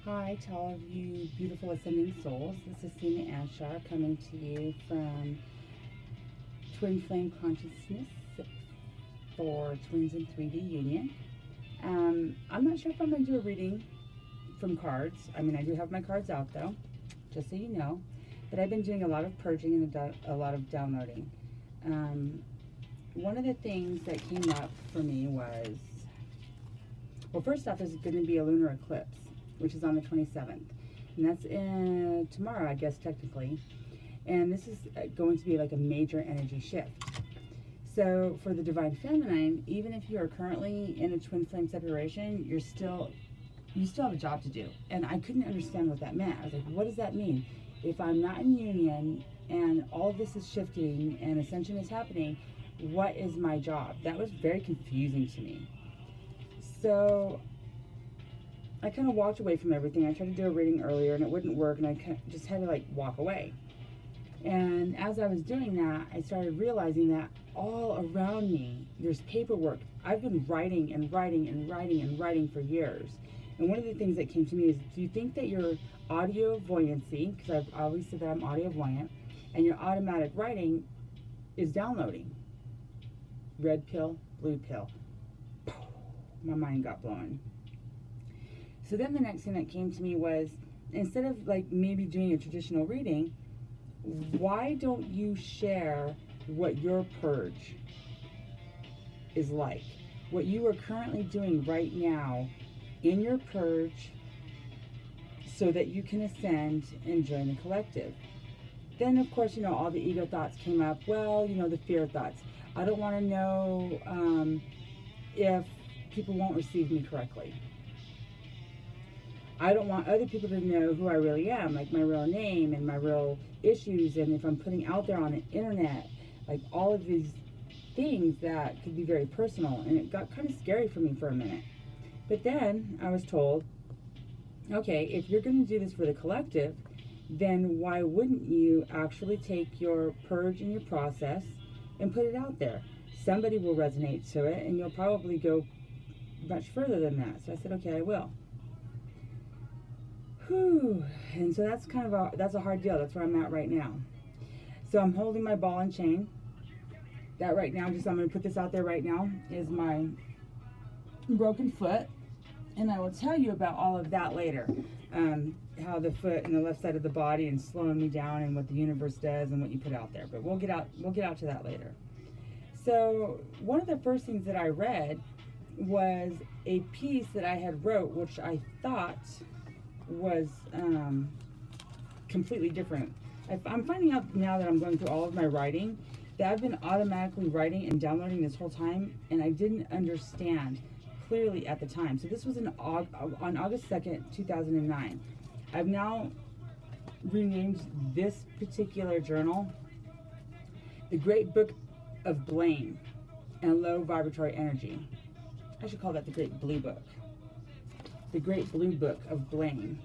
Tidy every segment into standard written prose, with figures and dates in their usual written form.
Hi to all of you beautiful ascending souls. This is Sina Ashar coming to you from Twin Flame Consciousness for Twins in 3D Union. I'm not sure if I'm going to do a reading from cards. I mean, I do have my cards out though, just so you know. But I've been doing a lot of purging and a lot of downloading. One of the things that came up for me was, well, first off, there's going to be a lunar eclipse, which is on the 27th. And that's tomorrow, I guess, technically. And this is going to be like a major energy shift. So for the Divine Feminine, even if you are currently in a twin flame separation, you still have a job to do. And I couldn't understand what that meant. I was like, what does that mean? If I'm not in union and all of this is shifting and ascension is happening, what is my job? That was very confusing to me. So I kind of walked away from everything. I tried to do a reading earlier and it wouldn't work, and I just had to like walk away. And as I was doing that, I started realizing that all around me there's paperwork. I've been writing and writing and writing and writing for years. And one of the things that came to me is, do you think that your audio voyancy, because I've always said that I'm audio voyant, and your automatic writing is downloading? Red pill, blue pill. My mind got blown. So then the next thing that came to me was, instead of like maybe doing a traditional reading, why don't you share what your purge is like? What you are currently doing right now in your purge, so that you can ascend and join the collective. Then of course, all the ego thoughts came up. Well, the fear thoughts. I don't want to know if people won't receive me correctly. I don't want other people to know who I really am, like my real name and my real issues, and if I'm putting out there on the internet, like all of these things that could be very personal. And it got kind of scary for me for a minute. But then I was told, okay, if you're going to do this for the collective, then why wouldn't you actually take your purge and your process and put it out there? Somebody will resonate to it, and you'll probably go much further than that. So I said, okay, I will. Whew. And so that's kind of that's a hard deal. That's where I'm at right now. So I'm holding my ball and chain. That right now, I'm going to put this out there right now, is my broken foot. And I will tell you about all of that later. How the foot and the left side of the body and slowing me down, and what the universe does and what you put out there. But we'll get out to that later. So one of the first things that I read was a piece that I had wrote, which I thought was completely different. I'm finding out now that I'm going through all of my writing that I've been automatically writing and downloading this whole time, and I didn't understand clearly at the time. So this was on August 2nd, 2009. I've now renamed this particular journal The Great Book of Blame and Low Vibratory Energy. I should call that the Great Blue Book. The Great Blue Book of Blame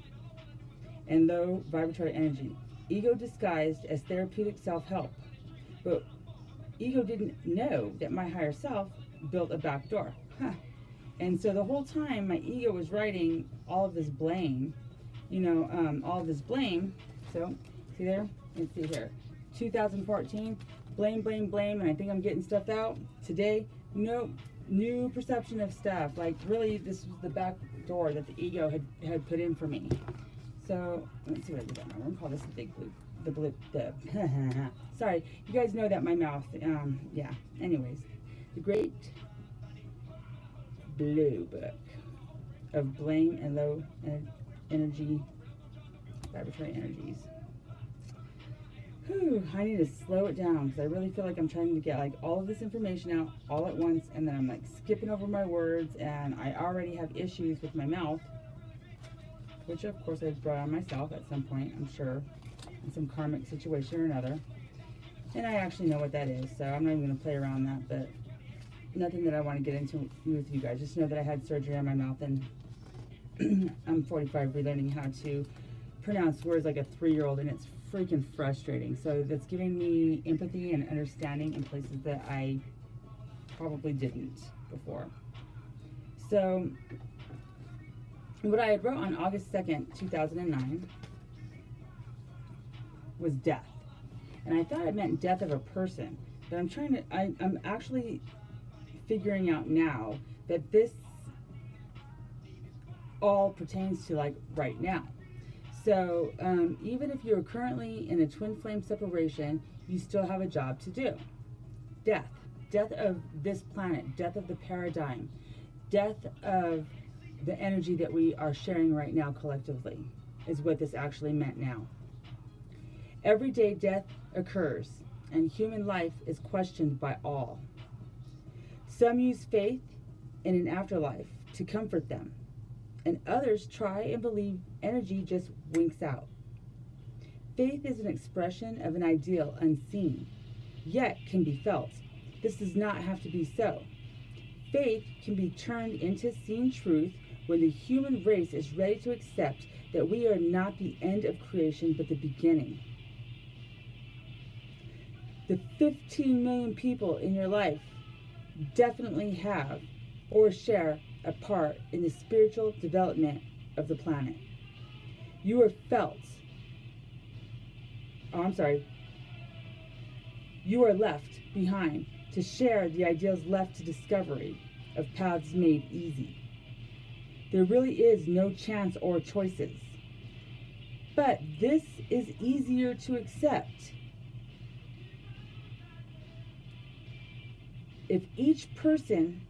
and Low Vibratory Energy. Ego disguised as therapeutic self-help. But ego didn't know that my higher self built a back door. And so the whole time my ego was writing all of this blame, all of this blame. So, see there? Let's see here. 2014, blame, blame, blame, and I think I'm getting stuff out. Today, nope, new perception of stuff. Like, really, this was the back door that the ego had put in for me. So, let's see what I did. I'm going to call this the big blue, sorry, you guys know that my mouth, yeah. Anyways, the Great Blue Book of Blame and Low Energy, Vibratory Energies. Whew, I need to slow it down, because I really feel like I'm trying to get like all of this information out all at once, and then I'm like skipping over my words, and I already have issues with my mouth, which of course I've brought on myself at some point, I'm sure, in some karmic situation or another. And I actually know what that is, so I'm not even going to play around that, but nothing that I want to get into with you guys. Just know that I had surgery on my mouth, and I'm 45, relearning how to pronounce words like a 3-year-old, and it's freaking frustrating. So that's giving me empathy and understanding in places that I probably didn't before. So And what I had wrote on August 2nd, 2009 was death. And I thought it meant death of a person. But I'm actually figuring out now that this all pertains to like right now. So even if you're currently in a twin flame separation, you still have a job to do. Death of this planet, death of the paradigm, death of the energy that we are sharing right now collectively is what this actually meant now. Every day death occurs and human life is questioned by all. Some use faith in an afterlife to comfort them, and others try and believe energy just winks out. Faith is an expression of an ideal unseen, yet can be felt. This does not have to be so. Faith can be turned into seen truth when the human race is ready to accept that we are not the end of creation but the beginning. The 15 million people in your life definitely have or share a part in the spiritual development of the planet. You are you are left behind to share the ideals left to discovery of paths made easy. There really is no chance or choices. But this is easier to accept if each person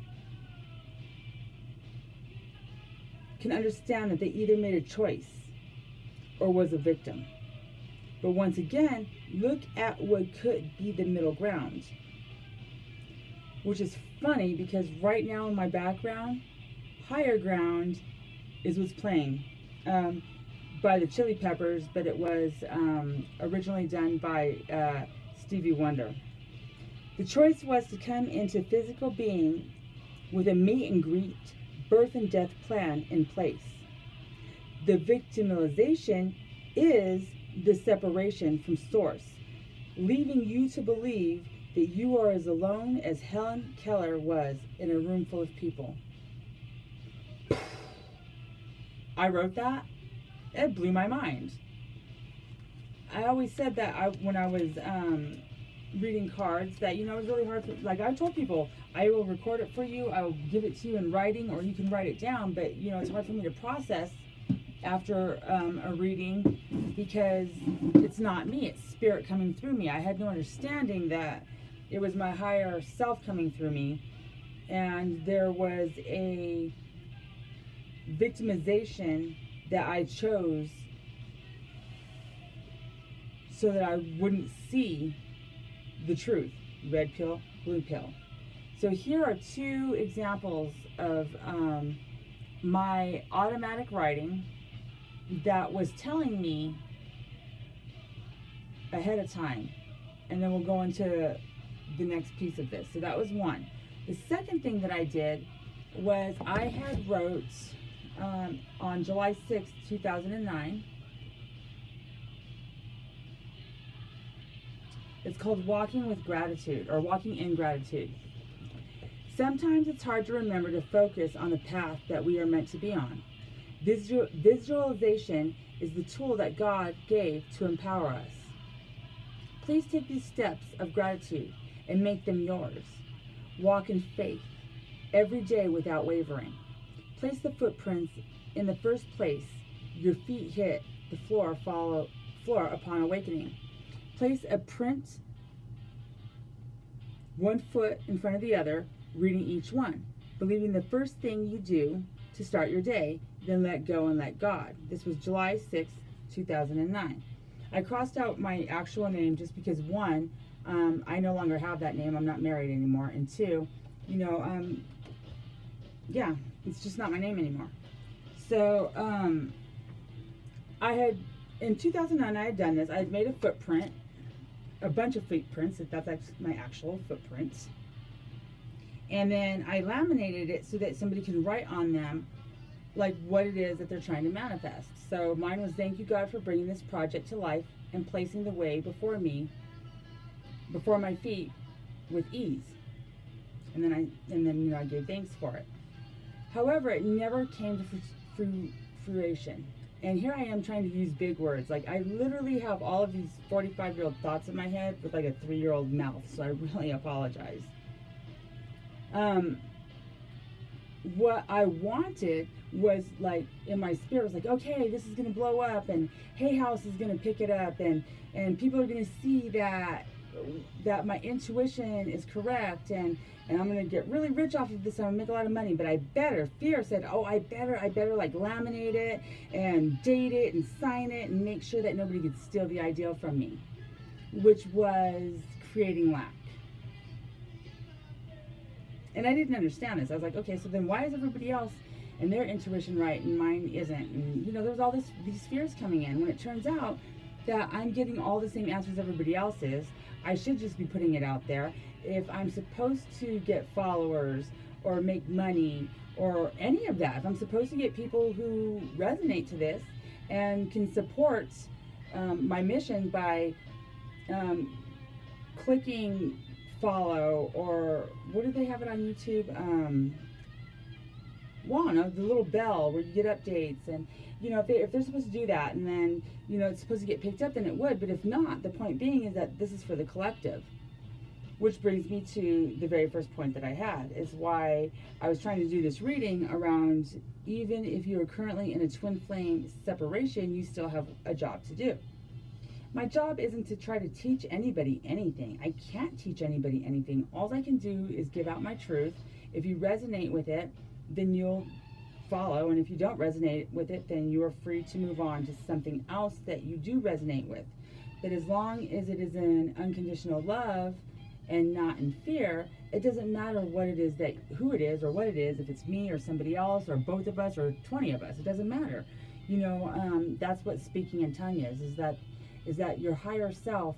can understand that they either made a choice or was a victim. But once again, look at what could be the middle ground. Which is funny because right now in my background, Higher Ground is what's playing by the Chili Peppers, but it was originally done by Stevie Wonder. The choice was to come into physical being with a meet and greet, birth and death plan in place. The victimization is the separation from source, leaving you to believe that you are as alone as Helen Keller was in a room full of people. I wrote that. It blew my mind. I always said that when I was reading cards that, it was really hard for, like I told people, I will record it for you, I will give it to you in writing, or you can write it down, but it's hard for me to process after a reading because it's not me, it's spirit coming through me. I had no understanding that it was my higher self coming through me, and there was a victimization that I chose so that I wouldn't see the truth. Red pill, blue pill. So here are two examples of my automatic writing that was telling me ahead of time. And then we'll go into the next piece of this. So that was one. The second thing that I did was I had wrote on July 6th, 2009. It's called Walking with Gratitude, or Walking in Gratitude. Sometimes it's hard to remember to focus on the path that we are meant to be on. Visualization is the tool that God gave to empower us. Please take these steps of gratitude and make them yours. Walk in faith every day without wavering. Place the footprints in the first place your feet hit the floor upon awakening. Place a print, one foot in front of the other, reading each one, believing the first thing you do to start your day, then let go and let God. This was July 6th, 2009. I crossed out my actual name just because, one, I no longer have that name. I'm not married anymore. And two, yeah, it's just not my name anymore. So in 2009, I had done this. I had made a footprint, a bunch of footprints, if that's my actual footprints. And then I laminated it so that somebody can write on them like what it is that they're trying to manifest. So mine was, thank you God for bringing this project to life and placing the way before my feet with ease. And then I gave thanks for it. However, it never came to fruition. And here I am trying to use big words. Like, I literally have all of these 45-year-old thoughts in my head with like a 3-year-old mouth, so I really apologize. What I wanted was, like, in my spirit was like, okay, this is going to blow up, and Hay House is going to pick it up, and people are going to see that my intuition is correct, and I'm going to get really rich off of this, and I'm going to make a lot of money. But fear said, oh, I better like laminate it and date it and sign it and make sure that nobody could steal the ideal from me, which was creating lack. And I didn't understand this. I was like, okay, so then why is everybody else and their intuition right and mine isn't? And, you know, there was all these fears coming in, when it turns out that I'm getting all the same answers everybody else is. I should just be putting it out there. If I'm supposed to get followers or make money or any of that, if I'm supposed to get people who resonate to this and can support my mission by clicking follow, or what do they have it on YouTube? The little bell where you get updates, and you know, if they're supposed to do that, and then, you know, it's supposed to get picked up, then it would. But if not, the point being is that this is for the collective. Which brings me to the very first point that I had, is why I was trying to do this reading around, even if you are currently in a twin flame separation, you still have a job to do. My job isn't to try to teach anybody anything. I can't teach anybody anything. All I can do is give out my truth. If you resonate with it, then you'll follow. And if you don't resonate with it, then you are free to move on to something else that you do resonate with. But as long as it is in unconditional love and not in fear, it doesn't matter what it is, who it is or what it is, if it's me or somebody else or both of us or 20 of us, it doesn't matter. You know, that's what speaking in tongue is that your higher self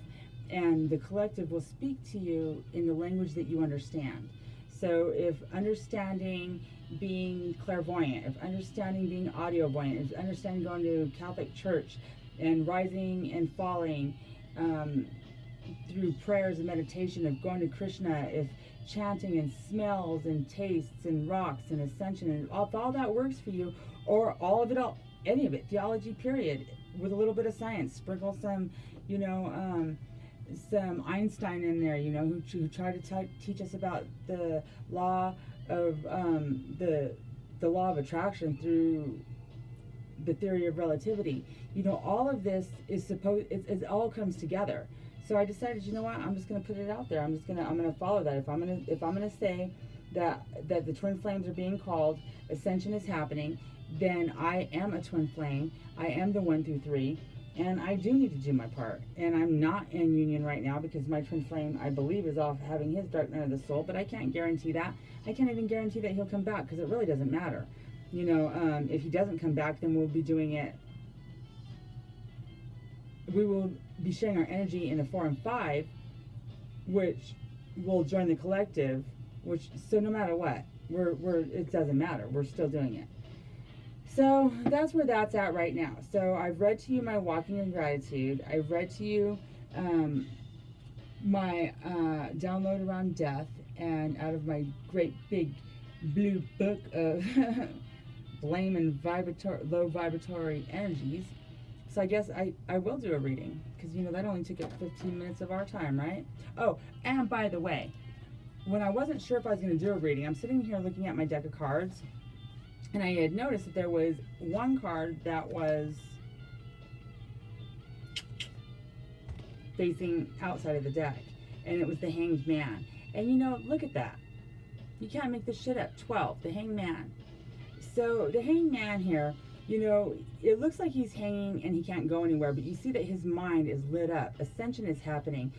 and the collective will speak to you in the language that you understand. So if understanding being clairvoyant, if understanding being audiovoyant, if understanding going to Catholic church and rising and falling through prayers and meditation, of going to Krishna, if chanting and smells and tastes and rocks and ascension, and if all that works for you, or all of it, any of it, theology period, with a little bit of science, sprinkle some, you know, some Einstein in there, you know, who tried to teach us about the law of the law of attraction through the theory of relativity. You know, all of this is it all comes together. So I decided, you know what, I'm just going to put it out there. I'm going to follow that. If I'm going to say that the twin flames are being called, ascension is happening, then I am a twin flame. I am the 1 through 3, and I do need to do my part. And I'm not in union right now because my twin flame, I believe, is off having his dark night of the soul, but I can't guarantee that. I can't even guarantee that he'll come back, because it really doesn't matter. You know, if he doesn't come back, then we'll be doing it. We will be sharing our energy in the 4 and 5, which will join the collective. So no matter what, it doesn't matter. We're still doing it. So that's where that's at right now. So I've read to you my Walking in Gratitude. I've read to you my download around death, and out of my great big blue book of blame and low vibratory energies. So I guess I will do a reading, because, you know, that only took up 15 minutes of our time, right? Oh, and by the way, when I wasn't sure if I was going to do a reading, I'm sitting here looking at my deck of cards, and I had noticed that there was one card that was facing outside of the deck, and it was the Hanged Man. And, you know, look at that. You can't make this shit up. 12, the Hanged Man. So the Hanged Man here, you know, it looks like he's hanging and he can't go anywhere, but you see that his mind is lit up. Ascension is happening.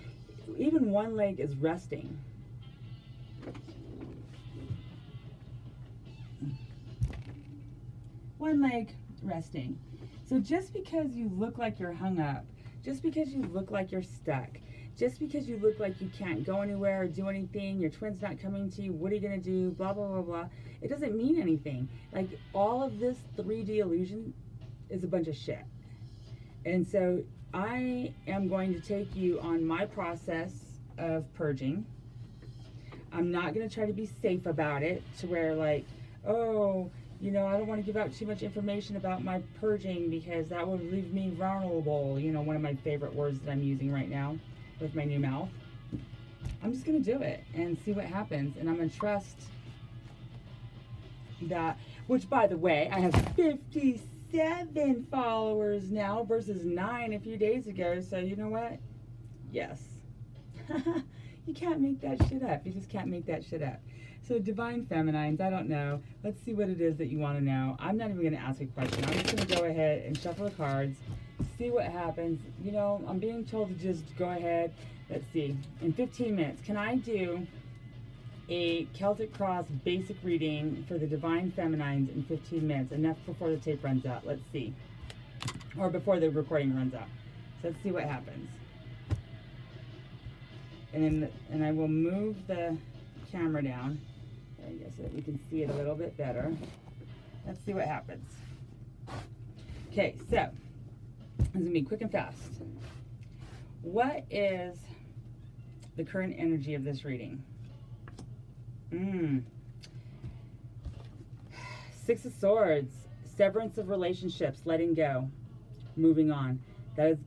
Even one leg is resting. One leg resting. So just because you look like you're hung up, just because you look like you're stuck, just because you look like you can't go anywhere or do anything, your twin's not coming to you, what are you going to do, blah, blah, blah, blah, it doesn't mean anything. Like, all of this 3D illusion is a bunch of shit. And so I am going to take you on my process of purging. I'm not going to try to be safe about it, to where, like, oh, You know, I don't want to give out too much information about my purging because that would leave me vulnerable. You know, one of my favorite words that I'm using right now with my new mouth. I'm just going to do it and see what happens. And I'm going to trust that, which by the way, I have 57 followers now versus 9 a few days ago. So you know what? Yes. You can't make that shit up. You just can't make that shit up. So Divine Feminines, I don't know. Let's see what it is that you want to know. I'm not even going to ask a question. I'm just going to go ahead and shuffle the cards, see what happens. You know, I'm being told to just go ahead. Let's see. In 15 minutes, can I do a Celtic Cross basic reading for the Divine Feminines in 15 minutes? Enough before the tape runs out. Let's see. Or before the recording runs out. So let's see what happens. And I will move the camera down, I guess, so that we can see it a little bit better. Let's see what happens. Okay, so this is gonna be quick and fast. What is the current energy of this reading? Six of Swords, severance of relationships, letting go, moving on. That is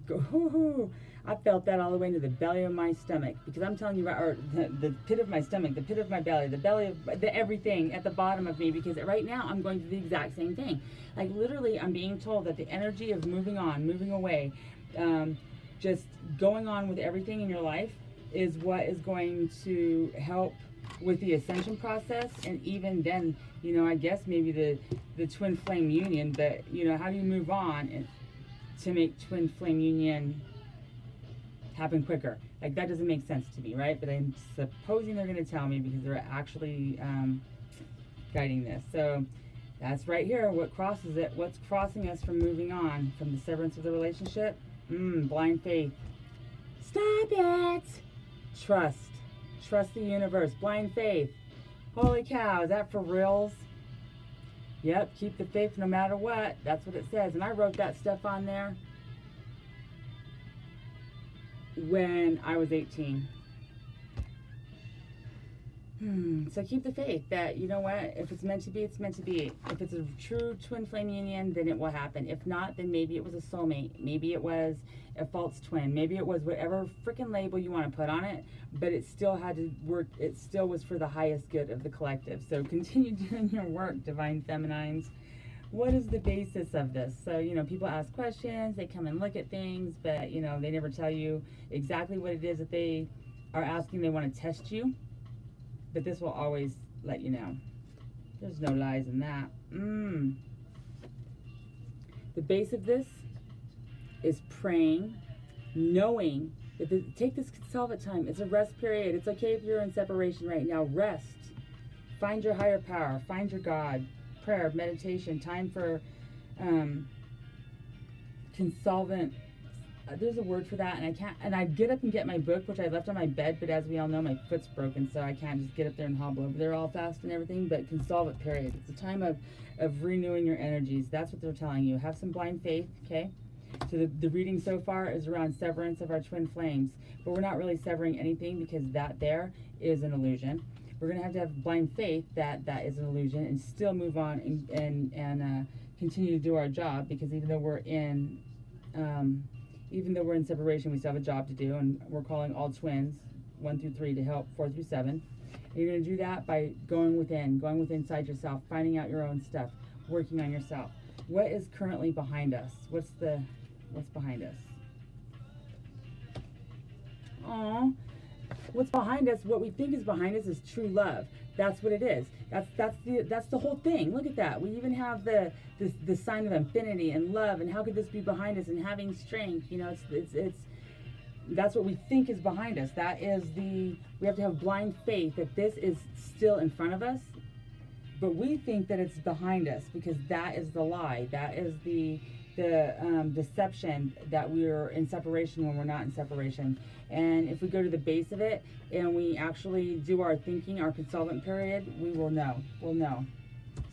I felt that all the way into the belly of my stomach, because I'm telling you, or the pit of my stomach, the pit of my belly, the belly of the everything at the bottom of me, because right now I'm going through the exact same thing. Like literally, I'm being told that the energy of moving on, moving away, just going on with everything in your life is what is going to help with the ascension process. And even then, you know, I guess maybe the twin flame union, but you know, how do you move on and to make twin flame union happen quicker? Like that doesn't make sense to me, right? But I'm supposing they're going to tell me because they're actually guiding this. So that's right here. What crosses it? What's crossing us from moving on from the severance of the relationship? Blind faith. Stop it. Trust. Trust the universe. Blind faith. Holy cow, is that for reals? Yep, keep the faith no matter what. That's what it says. And I wrote that stuff on there when I was 18. So keep the faith that, you know what, if it's meant to be, it's meant to be. If it's a true twin flame union, then it will happen. If not, then maybe it was a soulmate. Maybe it was a false twin. Maybe it was whatever freaking label you want to put on it, but it still had to work. It still was for the highest good of the collective. So continue doing your work, Divine Feminines. What is the basis of this? So, you know, people ask questions, they come and look at things, but, you know, they never tell you exactly what it is that they are asking. They want to test you, but this will always let you know. There's no lies in that. The base of this is praying, knowing that take this solve time. It's a rest period. It's okay if you're in separation right now. Rest. Find your higher power. Find your God. Prayer, meditation, time for consolvent. There's a word for that, and I can't. And I get up and get my book, which I left on my bed, but as we all know, my foot's broken, so I can't just get up there and hobble over there all fast and everything. But consolvent period. It's a time of renewing your energies. That's what they're telling you. Have some blind faith, okay? So the reading so far is around severance of our twin flames, but we're not really severing anything because that there is an illusion. We're going to have blind faith that that is an illusion and still move on and continue to do our job, because even though we're in separation, we still have a job to do, and we're calling all twins 1 through 3 to help 4 through 7. And you're going to do that by going within inside yourself, finding out your own stuff, working on yourself. What is currently behind us? What's behind us? Aww. What's behind us, what we think is behind us, is true love. That's what it is. That's the whole thing. Look at that. We even have the sign of infinity and love. And how could this be behind us? And having strength. You know, it's that's what we think is behind us. That is we have to have blind faith that this is still in front of us, but we think that it's behind us because that is the lie. That is the deception that we're in separation when we're not in separation. And if we go to the base of it and we actually do our thinking, our consultant period, we will know. We'll know.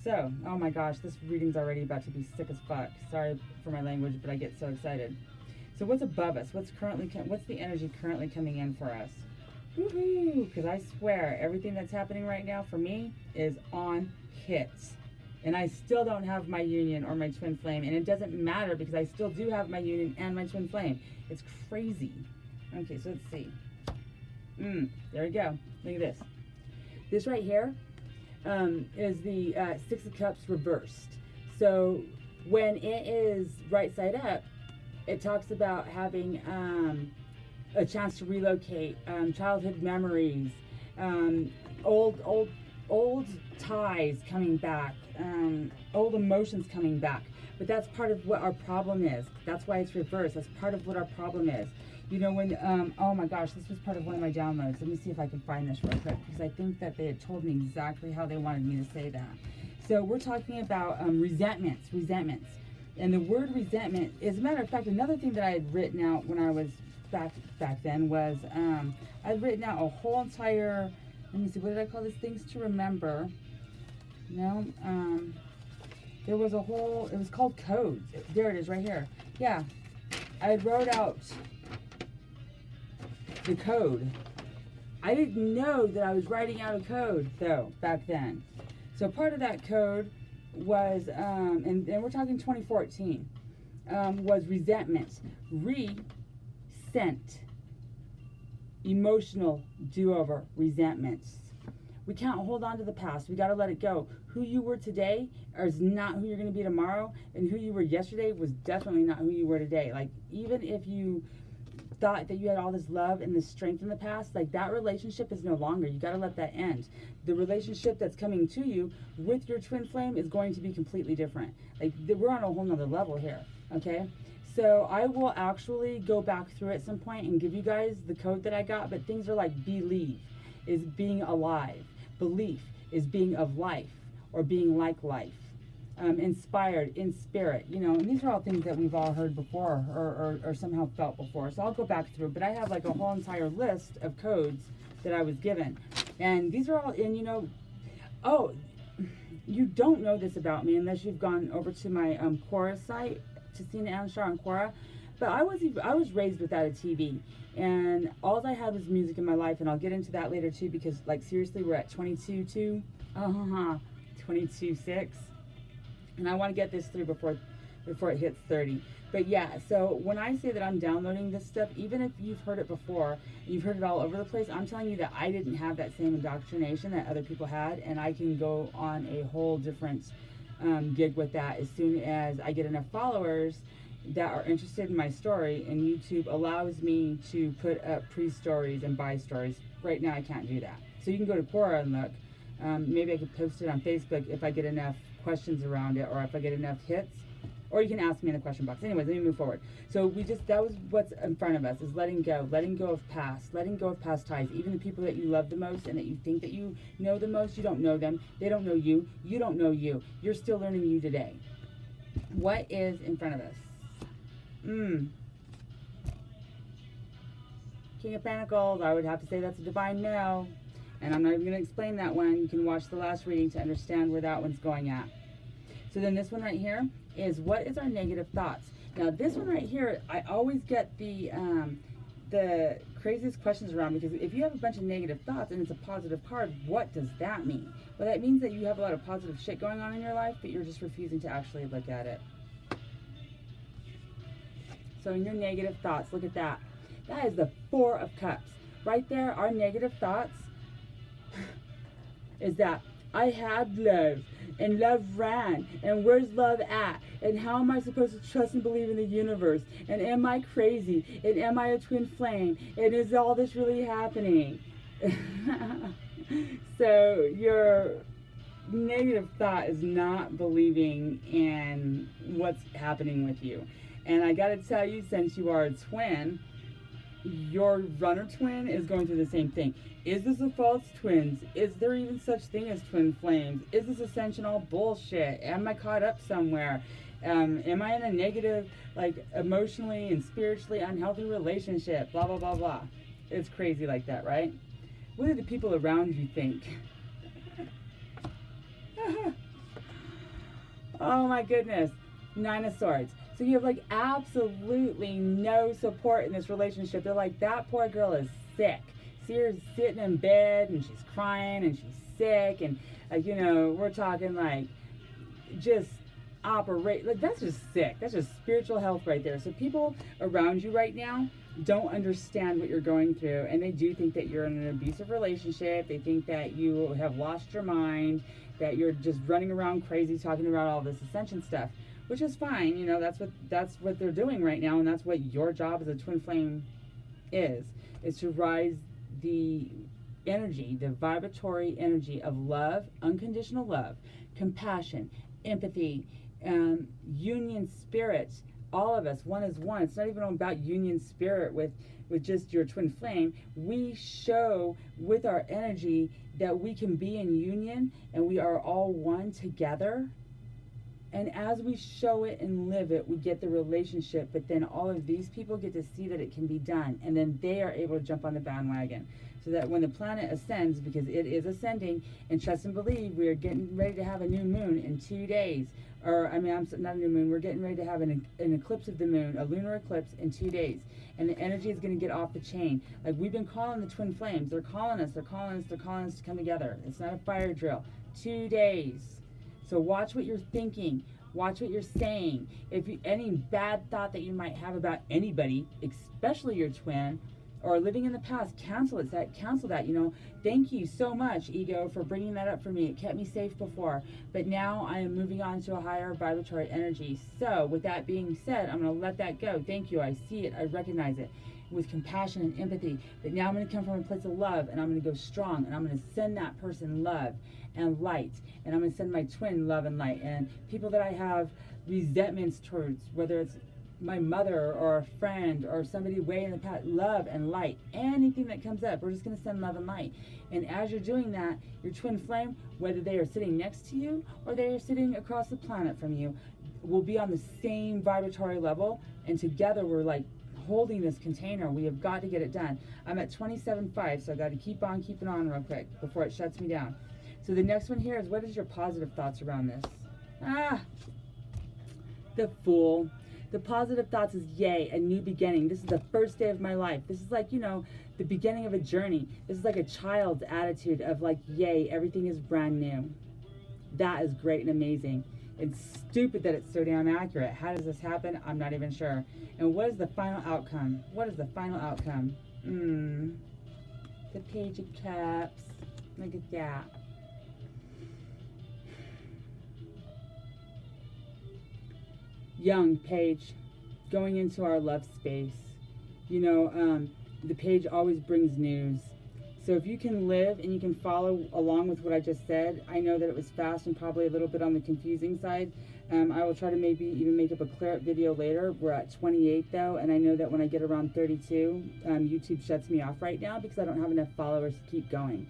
So, oh my gosh, this reading's already about to be sick as fuck. Sorry for my language, but I get so excited. So what's above us? What's the energy currently coming in for us? Woohoo! Because I swear, everything that's happening right now for me is on hits. And I still don't have my union or my twin flame. And it doesn't matter because I still do have my union and my twin flame. It's crazy. Okay, so let's see. There we go. Look at this. This right here is the Six of Cups reversed. So when it is right side up, it talks about having a chance to relocate, childhood memories, old ties coming back, old emotions coming back. But that's part of what our problem is. That's why it's reversed. That's part of what our problem is. You know, when, oh my gosh, this was part of one of my downloads. Let me see if I can find this real quick, because I think that they had told me exactly how they wanted me to say that. So we're talking about resentments. And the word resentment, as a matter of fact, another thing that I had written out when I was back then was, I'd written out a whole entire, let me see, what did I call this? Things to remember. No, there was a whole, it was called codes. There it is right here. Yeah, I wrote out the code. I didn't know that I was writing out a code though back then. So part of that code was, and we're talking 2014, was resentment, resent, emotional do-over, resentments. We can't hold on to the past. We got to let it go. Who you were today is not who you're going to be tomorrow, and who you were yesterday was definitely not who you were today. Like, even if you thought that you had all this love and this strength in the past, like, that relationship is no longer. You got to let that end. The relationship that's coming to you with your twin flame is going to be completely different. Like, we're on a whole nother level here, okay? So I will actually go back through at some point and give you guys the code that I got, but things are like believe is being alive. Belief is being of life or being like life. Inspired, in spirit, you know, and these are all things that we've all heard before or somehow felt before. So I'll go back through, but I have like a whole entire list of codes that I was given. And these are all in, you know, oh, you don't know this about me unless you've gone over to my Quora site, Tessina Anshar on Quora. But I was raised without a TV, and all I had was music in my life, and I'll get into that later too, because like seriously, we're at 22.2, 22.6. And I want to get this through before it hits 30. But yeah, so when I say that I'm downloading this stuff, even if you've heard it before, you've heard it all over the place, I'm telling you that I didn't have that same indoctrination that other people had, and I can go on a whole different gig with that as soon as I get enough followers that are interested in my story, and YouTube allows me to put up pre-stories and buy stories. Right now I can't do that. So you can go to Quora and look. Maybe I could post it on Facebook if I get enough questions around it, or if I get enough hits, or you can ask me in the question box. Anyways, let me move forward. So that was what's in front of us, is letting go of past ties. Even the people that you love the most and that you think that you know the most, you don't know them. They don't know you. You don't know you. You're still learning you today. What is in front of us? King of Pentacles. I would have to say that's a divine male. And I'm not even going to explain that one. You can watch the last reading to understand where that one's going at. So then this one right here is, what is our negative thoughts? Now this one right here, I always get the craziest questions around, because if you have a bunch of negative thoughts and it's a positive card, what does that mean? Well, that means that you have a lot of positive shit going on in your life, but you're just refusing to actually look at it. So in your negative thoughts, look at that. That is the Four of Cups. Right there, our negative thoughts is that I had love, and love ran, and where's love at, and how am I supposed to trust and believe in the universe, and am I crazy, and am I a twin flame, and is all this really happening? So your negative thought is not believing in what's happening with you. And I gotta tell you, since you are a twin, your runner twin is going through the same thing. Is this a false twins? Is there even such thing as twin flames? Is this ascension all bullshit? Am I caught up somewhere? Am I in a negative, like, emotionally and spiritually unhealthy relationship? Blah, blah, blah, blah. It's crazy like that, right? What do the people around you think? Oh my goodness. Nine of Swords. So you have like absolutely no support in this relationship. They're like, that poor girl is sick. See her sitting in bed and she's crying and she's sick, and like, you know, we're talking like just operate. Like, that's just sick. That's just spiritual health right there. So people around you right now don't understand what you're going through, and they do think that you're in an abusive relationship. They think that you have lost your mind, that you're just running around crazy talking about all this ascension stuff, which is fine. You know, that's what they're doing right now, and that's what your job as a twin flame is to rise the energy, the vibratory energy of love, unconditional love, compassion, empathy, union spirit. All of us, one is one. It's not even about union spirit with just your twin flame. We show with our energy that we can be in union and we are all one together. And as we show it and live it, we get the relationship. But then all of these people get to see that it can be done. And then they are able to jump on the bandwagon. So that when the planet ascends, because it is ascending, and trust and believe, we are getting ready to have a new moon in 2 days. Or, I mean, not a new moon. We're getting ready to have an eclipse of the moon, a lunar eclipse in 2 days. And the energy is going to get off the chain. Like, we've been calling the twin flames. They're calling us. They're calling us. They're calling us to come together. It's not a fire drill. 2 days. So watch what you're thinking. Watch what you're saying. If you, any bad thought that you might have about anybody, especially your twin, or living in the past, cancel that. You know, thank you so much, ego, for bringing that up for me. It kept me safe before, but now I am moving on to a higher vibratory energy. So with that being said, I'm going to let that go. Thank you. I see it. I recognize it with compassion and empathy. But now I'm going to come from a place of love, and I'm going to go strong, and I'm going to send that person love and light, and I'm going to send my twin love and light. And people that I have resentments towards, whether it's my mother or a friend or somebody way in the past, love and light. Anything that comes up, we're just going to send love and light. And as you're doing that, your twin flame, whether they are sitting next to you or they are sitting across the planet from you, will be on the same vibratory level, and together we're like holding this container. We have got to get it done. I'm at 27.5, so I got to keep on keeping on real quick before it shuts me down. So the next one here is, what is your positive thoughts around this? The Fool. The positive thoughts is, yay, a new beginning. This is the first day of my life. This is like, you know, the beginning of a journey. This is like a child's attitude of like, yay, everything is brand new. That is great and amazing. It's stupid that it's so damn accurate. How does this happen? I'm not even sure. And what is the final outcome? What is the final outcome? The Page of Cups. Look at that. Young Page, going into our love space. You know, the Page always brings news. So if you can live and you can follow along with what I just said, I know that it was fast and probably a little bit on the confusing side. I will try to maybe even make up a clear-up video later. We're at 28 though, and I know that when I get around 32, YouTube shuts me off right now because I don't have enough followers to keep going.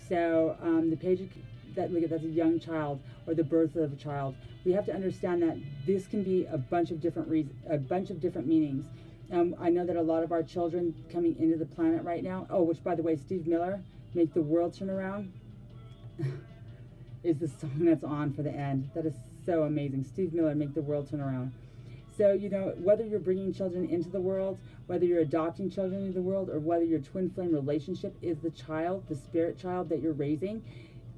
So the Page, that's a young child, or the birth of a child. We have to understand that this can be a bunch of different meanings. I know that a lot of our children coming into the planet right now, which by the way, Steve Miller, Make the World Turn Around, is the song that's on for the end. That is so amazing. Steve Miller, Make the World Turn Around. So, you know, whether you're bringing children into the world, whether you're adopting children into the world, or whether your twin flame relationship is the child, the spirit child that you're raising,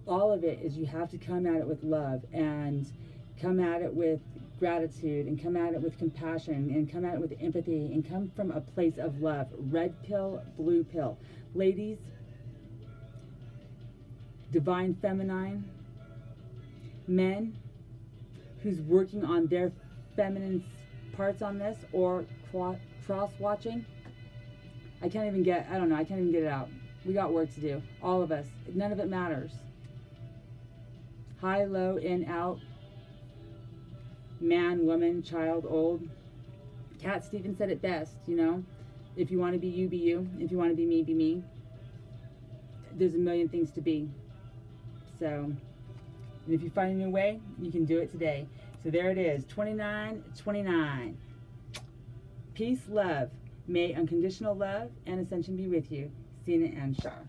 all of it is, you have to come at it with love, and come at it with gratitude, and come at it with compassion, and come at it with empathy, and come from a place of love. Red pill, blue pill. Ladies, divine feminine, men who's working on their feminine parts on this, or cross watching. I can't even get it out. We got work to do. All of us. None of it matters. High, low, in, out. Man, woman, child, old. Cat Stevens said it best, you know. If you want to be you, be you. If you want to be me, be me. There's a million things to be. So, and if you find a new way, you can do it today. So there it is, 2929. Peace, love. May unconditional love and ascension be with you. Cena and Shar.